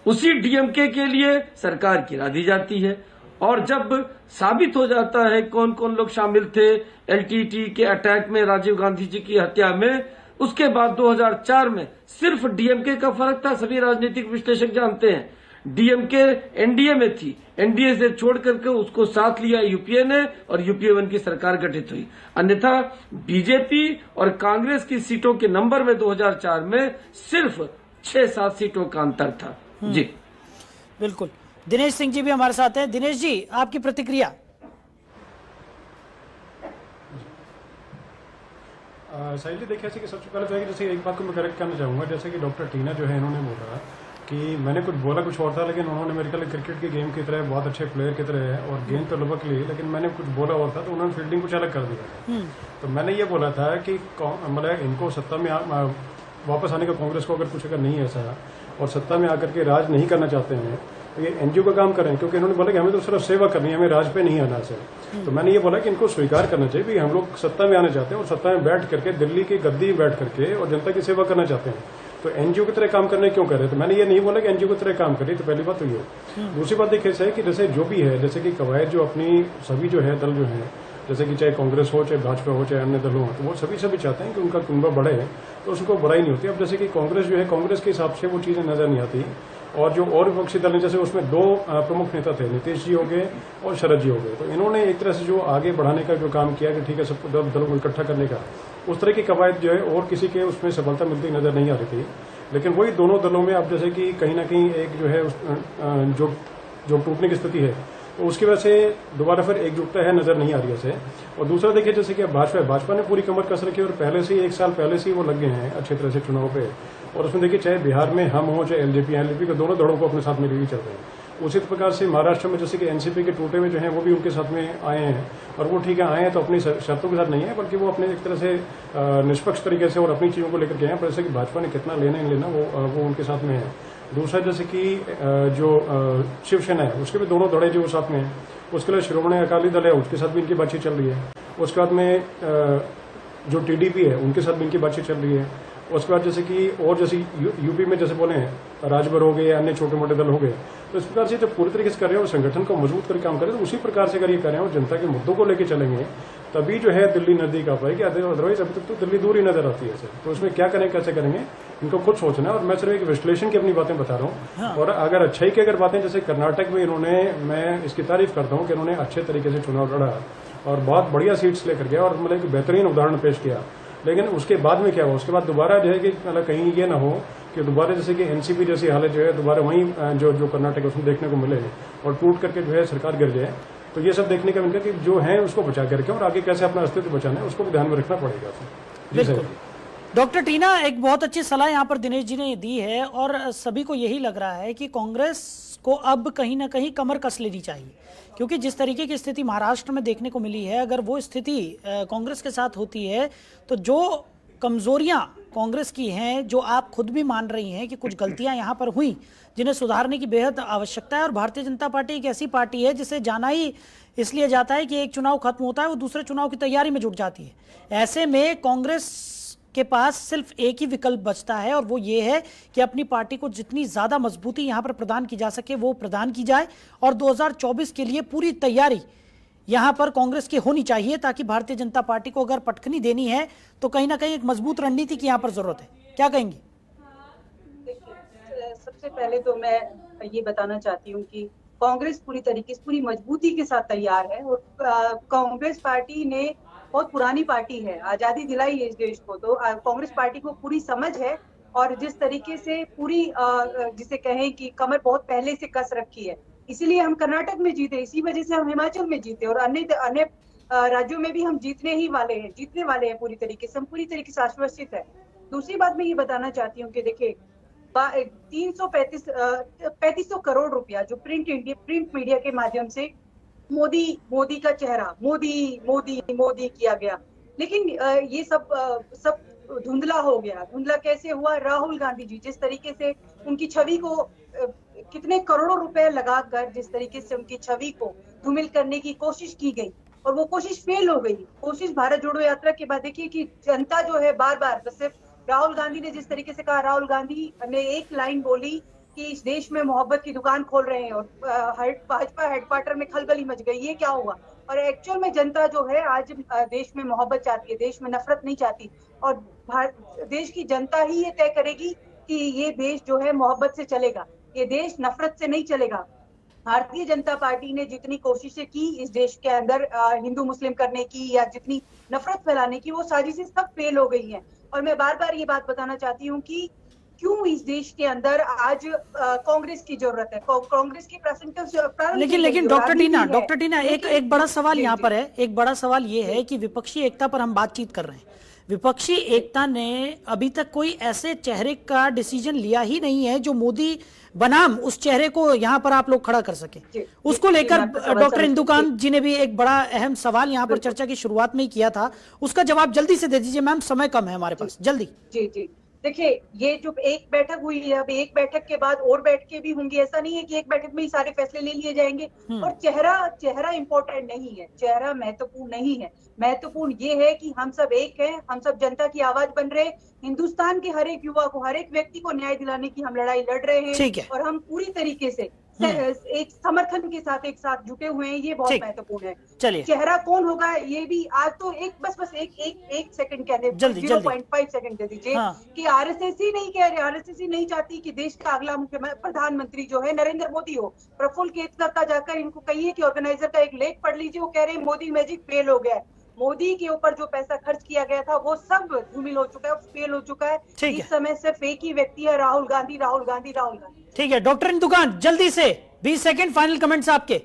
उसी डीएमके के लिए सरकार गिरा दी जाती है, और जब साबित हो जाता है कौन कौन लोग शामिल थे एलटीटी के अटैक में, राजीव गांधी जी की हत्या में, उसके बाद 2004 में सिर्फ डीएमके का फर्क था। सभी राजनीतिक विश्लेषक जानते हैं डीएमके एनडीए में थी, एनडीए से छोड़ करके उसको साथ लिया यूपीए ने और यूपीए 1 की सरकार गठित हुई। अन्यथा बीजेपी और कांग्रेस की सीटों के नंबर में 2004 में सिर्फ 6-7 सीटों का अंतर था। जी बिल्कुल। दिनेश सिंह जी भी हमारे साथ हैं। दिनेश जी, आपकी प्रतिक्रिया। साहिल जी, देखिए कि सबसे पहले तो है कि जैसे एक बात को मैं करेक्ट करना चाहूँगा, जैसे कि डॉक्टर टीना जो है इन्होंने बोला कि मैंने कुछ बोला कुछ और था, लेकिन उन्होंने मेरे ख्याल क्रिकेट के गेम की तरह बहुत अच्छे प्लेयर की तरह है और गेंद तो लगभग ली, लेकिन मैंने कुछ बोला और था तो उन्होंने फील्डिंग कुछ अलग कर दिया। तो मैंने ये बोला था कि मतलब इनको सत्ता में वापस आने का कांग्रेस को अगर नहीं है ऐसा और सत्ता में आकर के राज नहीं करना चाहते हैं तो ये एनजीओ का काम करें, क्योंकि इन्होंने बोला कि हमें तो सिर्फ सेवा करनी है, हमें राज पे नहीं आना है। तो मैंने ये बोला कि इनको स्वीकार करना चाहिए कि हम लोग सत्ता में आना चाहते हैं और सत्ता में बैठ करके दिल्ली की गद्दी में बैठ करके और जनता की सेवा करना चाहते हैं, तो एनजीओ की तरह काम करने क्यों कर रहे हैं। तो मैंने ये नहीं बोला कि एनजीओ की तरह काम करिए, तो पहली बात तो ये। दूसरी बात देखिए सही कि जैसे जो भी है, जैसे कि कवायद जो अपनी सभी जो है दल जो है, जैसे कि चाहे कांग्रेस हो, चाहे भाजपा हो, चाहे अन्य दल हो, तो वो सभी चाहते हैं कि उनका कुनबा बढ़े, तो उसको बुराई नहीं होती। अब जैसे कि कांग्रेस जो है, कांग्रेस के हिसाब से वो चीजें नजर नहीं आती, और जो और विपक्षी दल है जैसे उसमें 2 प्रमुख नेता थे, नीतीश जी हो गए और शरद जी हो गए, तो इन्होंने एक तरह से जो आगे बढ़ाने का जो काम किया कि ठीक है सबको दलों को इकट्ठा करने का, उस तरह की कवायद जो है और किसी के उसमें सफलता मिलती नजर नहीं आ रही थी। लेकिन वही दोनों दलों में अब जैसे कि कहीं ना कहीं एक जो है जो टूटने की स्थिति है, तो उसकी वजह से दोबारा फिर एकजुटता है नजर नहीं आ रही है। और दूसरा देखिए जैसे कि भाजपा ने पूरी कमर कस रखी और पहले से 1 साल पहले से ही वो लग गए हैं अच्छी तरह से चुनाव पे, और उसमें देखिए चाहे बिहार में हम हो चाहे एलजेपी के दोनों दलों को अपने साथ में लेके चल रहे हैं। उसी प्रकार से महाराष्ट्र में जैसे कि एनसीपी के टूटे हुए जो हैं वो भी उनके साथ में आए हैं, और वो ठीक है आए हैं तो अपनी शर्तों के साथ नहीं है, बल्कि वो अपने एक तरह से निष्पक्ष तरीके से और अपनी चीजों को लेकर के आए हैं। पर जैसे कि भाजपा ने कितना लेना नहीं लेना वो उनके साथ में है। दूसरा जैसे कि जो शिवसेना है उसके भी दोनों धड़े जो साथ में है, उसके लिए श्रोमणी अकाली दल है उसके साथ भी इनकी बातचीत चल रही है। उसके बाद में जो टीडीपी है उनके साथ भी इनकी बातचीत चल रही है। उसके बाद जैसे कि और जैसे यूपी में जैसे बोले हैं राजभर हो गए या अन्य छोटे मोटे दल हो गए, तो इस प्रकार से जब पूरी तरीके से कर रहे हैं और संगठन को मजबूत करके काम करें, तो उसी प्रकार से अगर ये करें और जनता के मुद्दों को लेकर चलेंगे तभी जो है दिल्ली नजदीक आ पाएगी। अदरवाइज अभी तक तो दिल्ली दूर ही नजर आती है। तो उसमें क्या करें कैसे करेंगे इनको खुद सोचना है, और मैं सिर्फ एक विश्लेषण की अपनी बातें बता रहा हूँ। और अगर अच्छाई की अगर बातें जैसे कर्नाटक में इन्होंने, मैं इसकी तारीफ करता हूँ कि इन्होंने अच्छे तरीके से चुनाव लड़ा और बहुत बढ़िया सीट्स लेकर गया और मतलब एक बेहतरीन उदाहरण पेश किया। लेकिन उसके बाद में क्या हुआ, उसके बाद दोबारा जो है कि मतलब कहीं ये ना हो कि दोबारा जैसे कि एनसीपी जैसी हालत जो है दोबारा वहीं जो कर्नाटक उसमें देखने को मिले और टूट करके जो है सरकार गिर जाए। तो ये सब देखने का मिलकर कि जो है उसको बचा करके और आगे कैसे अपना अस्तित्व बचाना है उसको भी ध्यान में रखना पड़ेगा। जी सर। डॉक्टर टीना, एक बहुत अच्छी सलाह यहाँ पर दिनेश जी ने दी है और सभी को यही लग रहा है कि कांग्रेस को अब कहीं ना कहीं कमर कस लेनी चाहिए, क्योंकि जिस तरीके की स्थिति महाराष्ट्र में देखने को मिली है, अगर वो स्थिति कांग्रेस के साथ होती है तो जो कमजोरियां कांग्रेस की हैं, जो आप खुद भी मान रही हैं कि कुछ गलतियां यहां पर हुई जिन्हें सुधारने की बेहद आवश्यकता है, और भारतीय जनता पार्टी एक ऐसी पार्टी है जिसे जाना ही इसलिए जाता है कि एक चुनाव खत्म होता है वो दूसरे चुनाव की तैयारी में जुट जाती है। ऐसे में कांग्रेस के पास सिर्फ एक ही विकल्प बचता है, और वो ये है कि अपनी पार्टी को जितनी ज्यादा मजबूती यहां पर प्रदान की जा सके वो प्रदान की जाए, और 2024 के लिए पूरी तैयारी यहां पर कांग्रेस की होनी चाहिए, ताकि भारतीय जनता पार्टी को अगर पटखनी देनी है तो कहीं ना कहीं एक मजबूत रणनीति की यहां पर जरूरत है। क्या कहेंगी? सबसे पहले तो मैं ये बताना चाहती हूँ कि कांग्रेस पूरी तरीके से पूरी मजबूती के साथ तैयार है, और कांग्रेस पार्टी ने बहुत पुरानी पार्टी है, आजादी दिलाई है इस देश को, तो कांग्रेस पार्टी को पूरी समझ है, और जिस तरीके से पूरी जिसे कहें कि कमर बहुत पहले से कस रखी है, इसीलिए हम कर्नाटक में जीते, इसी वजह से हम हिमाचल में जीते, और अन्य राज्यों में भी हम जीतने वाले हैं पूरी तरीके से, हम पूरी तरीके से आश्वसित है। दूसरी बात मैं ये बताना चाहती हूँ कि देखिए 3500 करोड़ रुपया जो प्रिंट मीडिया के माध्यम से मोदी का चेहरा मोदी किया गया, लेकिन ये सब धुंधला हो गया। धुंधला कैसे हुआ? राहुल गांधी जी जिस तरीके से उनकी छवि को कितने करोड़ों रुपए लगाकर जिस तरीके से उनकी छवि को धूमिल करने की कोशिश की गई, और वो कोशिश फेल हो गई। कोशिश भारत जोड़ो यात्रा के बाद देखिए कि जनता जो है बार बार, बस सिर्फ राहुल गांधी ने जिस तरीके से कहा, राहुल गांधी ने एक लाइन बोली कि इस देश में मोहब्बत की दुकान खोल रहे हैं, और भाजपा हेडक्वार्टर में खलबली मच गई। ये क्या हुआ? और एक्चुअल में जनता जो है आज देश में मोहब्बत चाहती है, देश में नफरत नहीं चाहती, और देश की जनता ही ये तय करेगी कि ये देश जो है मोहब्बत से चलेगा, ये देश नफरत से नहीं चलेगा। भारतीय जनता पार्टी ने जितनी कोशिशें की इस देश के अंदर हिंदू मुस्लिम करने की या जितनी नफरत फैलाने की, वो साजिशें सब फेल हो गई हैं। और मैं बार बार ये बात बताना चाहती हूँ कि क्यों इस देश के अंदर आज कांग्रेस की जरूरत है, कांग्रेस की लेकिन डॉक्टर टीना एक बड़ा सवाल यहाँ पर है, एक बड़ा सवाल ये है कि विपक्षी एकता पर हम बातचीत कर रहे हैं। विपक्षी एकता ने अभी तक कोई ऐसे चेहरे का डिसीजन लिया ही नहीं है जो मोदी बनाम उस चेहरे को यहाँ पर आप लोग खड़ा कर सके। उसको लेकर डॉक्टर इंदुकांत जी ने भी एक बड़ा अहम सवाल यहाँ पर चर्चा की शुरुआत में ही किया था, उसका जवाब जल्दी से दे दीजिए मैम, समय कम है हमारे पास, जल्दी। जी देखिए, ये जो एक बैठक हुई है, अब एक बैठक के बाद और बैठकें भी होंगी, ऐसा नहीं है कि एक बैठक में ही सारे फैसले ले लिए जाएंगे। और चेहरा इंपॉर्टेंट नहीं है, चेहरा महत्वपूर्ण नहीं है। महत्वपूर्ण ये है कि हम सब एक हैं, हम सब जनता की आवाज बन रहे हैं, हिंदुस्तान के हर एक युवा को, हर एक व्यक्ति को न्याय दिलाने की हम लड़ाई लड़ रहे हैं, और हम पूरी तरीके से एक समर्थन के साथ एक साथ जुटे हुए हैं। ये बहुत महत्वपूर्ण है। चलिए, चेहरा कौन होगा ये भी आज तो बस एक सेकंड कह दे, 0.5 सेकंड दे दीजिए कि आरएसएस ही नहीं कह रहे, आरएसएस ही नहीं चाहती कि देश का अगला प्रधानमंत्री जो है नरेंद्र मोदी हो। प्रफुल्ल केतकर जाकर इनको कहिए कि ऑर्गेनाइजर का एक लेख पढ़ लीजिए, वो कह रहे हैं मोदी मैजिक फेल हो गया है। मोदी के ऊपर जो पैसा खर्च किया गया था वो सब धूमिल हो चुका है, फेल हो चुका है। इस समय सिर्फ एक ही व्यक्ति है, राहुल गांधी। ठीक है डॉक्टर इंदुकांत, जल्दी से 20 सेकंड फाइनल कमेंट्स आपके।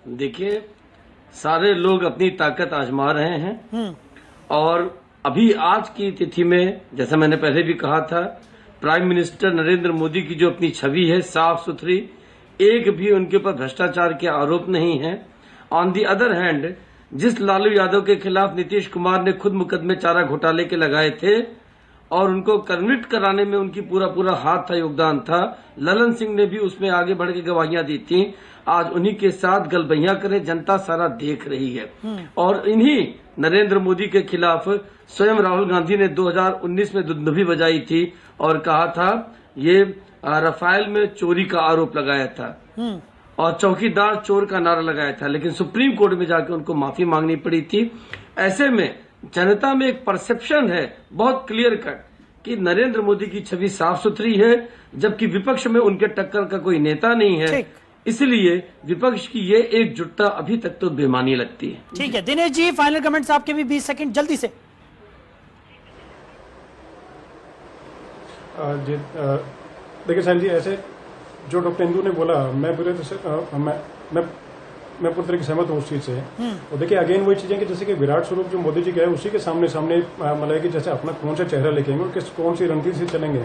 देखिए, सारे लोग अपनी ताकत आजमा रहे हैं, और अभी आज की तिथि में जैसा मैंने पहले भी कहा था, प्राइम मिनिस्टर नरेंद्र मोदी की जो अपनी छवि है साफ सुथरी, एक भी उनके ऊपर भ्रष्टाचार के आरोप नहीं है। ऑन दी अदर हैंड, जिस लालू यादव के खिलाफ नीतीश कुमार ने खुद मुकदमे चारा घोटाले के लगाए थे और उनको कन्विक्ट कराने में उनकी पूरा हाथ था, योगदान था, ललन सिंह ने भी उसमें आगे बढ़ के गवाहियां दी थी। आज उन्हीं के साथ गलबैया करे, जनता सारा देख रही है। और इन्हीं नरेंद्र मोदी के खिलाफ स्वयं राहुल गांधी ने 2019 में दुंदुभी बजाई थी और कहा था ये राफेल में चोरी का आरोप लगाया था और चौकीदार चोर का नारा लगाया था, लेकिन सुप्रीम कोर्ट में जाकर उनको माफी मांगनी पड़ी थी। ऐसे में जनता में एक परसेप्शन है बहुत क्लियर कट कि नरेंद्र मोदी की छवि साफ सुथरी है, जबकि विपक्ष में उनके टक्कर का कोई नेता नहीं है। इसलिए विपक्ष की ये एकजुटता अभी तक तो बेमानी लगती है। ठीक है दिनेश जी, फाइनल कमेंट्स आपके भी 20 सेकंड जल्दी से। देखिए साहब जी, ऐसे जो डॉक्टर इंदू ने बोला, मैं बोले तो मैं मैं पूरी तरह से सहमत हूँ उस चीज से। और देखिए अगेन वही चीजें कि जैसे कि विराट स्वरूप जो मोदी जी का है उसी के सामने मतलब कि जैसे अपना कौन सा चेहरा लेके आएंगे और कौन सी रणनीति से चलेंगे।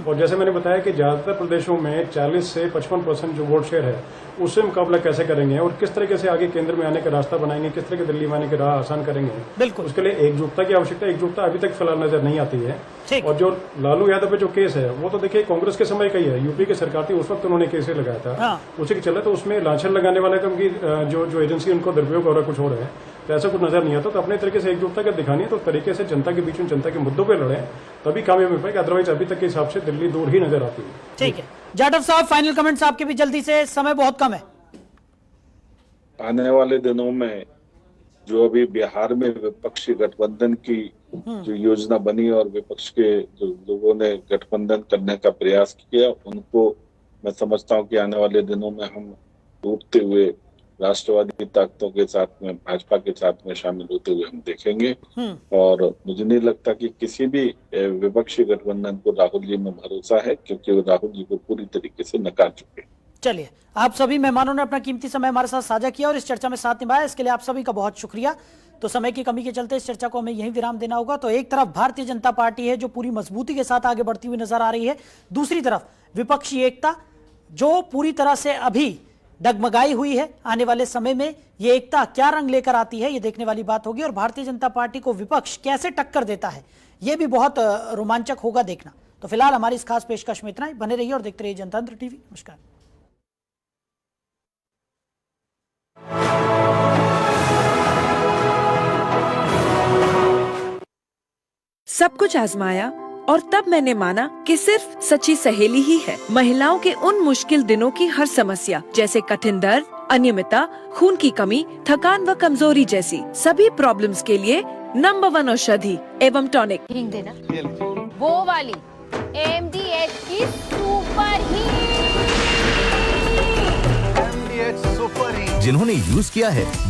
और जैसे मैंने बताया कि ज्यादातर प्रदेशों में 40 से 55% जो वोट शेयर है उससे मुकाबला कैसे करेंगे और किस तरीके से आगे केंद्र में आने का रास्ता बनाएंगे, किस तरह के दिल्ली में आने की राह आसान करेंगे। बिल्कुल उसके लिए एकजुटता की आवश्यकता, एकजुटता अभी तक फिलहाल नजर नहीं आती है। और जो लालू यादव पे जो केस है वो तो देखिए कांग्रेस के समय का ही है, यूपी की सरकार थी उस वक्त उन्होंने केस लगाया था, उसी के चले तो उसमें लांछन लगाने वाले तो उनकी जो एजेंसी उनको दुरुपयोग हो रहा है, कुछ हो रहा है, तो ऐसा कुछ नजर नहीं आता। तो अपने तरीके से एकजुटता का दिखानी है तो तरीके से जनता के बीच में जनता के मुद्दों पर लड़े तभी कामयाब मिल पाएगा, अदरवाइज अभी तक के हिसाब से दिल्ली दूर ही नजर आती है। ठीक है जाटव साहब, फाइनल कमेंट्स आपके भी जल्दी से, समय बहुत कम है। आने वाले दिनों में जो अभी बिहार में विपक्षी गठबंधन की जो योजना बनी और विपक्ष के जो लोगों ने गठबंधन करने का प्रयास किया, उनको मैं समझता हूं कि आने वाले दिनों में हम टूटते हुए राष्ट्रवादी ताकतों के साथ में, भाजपा के साथ में शामिल होते हुए हम देखेंगे। और मुझे नहीं लगता कि किसी भी विपक्षी गठबंधन को राहुल जी में भरोसा है, क्योंकि वो राहुल जी को पूरी तरीके से नकार चुके हैं। चलिए, आप सभी मेहमानों ने अपना कीमती समय हमारे साथ साझा किया और इस चर्चा में साथ निभाया, इसके लिए आप सभी का बहुत शुक्रिया। तो समय की कमी के चलते इस चर्चा को हमें यहीं विराम देना होगा। तो एक तरफ भारतीय जनता पार्टी है जो पूरी मजबूती के साथ आगे बढ़ती हुई नजर आ रही है, दूसरी तरफ विपक्षी एकता जो पूरी तरह से अभी डगमगाई हुई है। आने वाले समय में ये एकता क्या रंग लेकर आती है ये देखने वाली बात होगी और भारतीय जनता पार्टी को विपक्ष कैसे टक्कर देता है ये भी बहुत रोमांचक होगा देखना। तो फिलहाल हमारी इस खास पेशकश में इतना ही। बने रहिए और देखते रहिए जनतंत्र टीवी। नमस्कार। सब कुछ आजमाया और तब मैंने माना कि सिर्फ सच्ची सहेली ही है महिलाओं के उन मुश्किल दिनों की हर समस्या, जैसे कठिन दर्द, अनियमितता, खून की कमी, थकान व कमजोरी जैसी सभी प्रॉब्लम्स के लिए नंबर 1 औषधि एवं टॉनिक। देना वो वाली MDH की सुपर जिन्होंने यूज किया है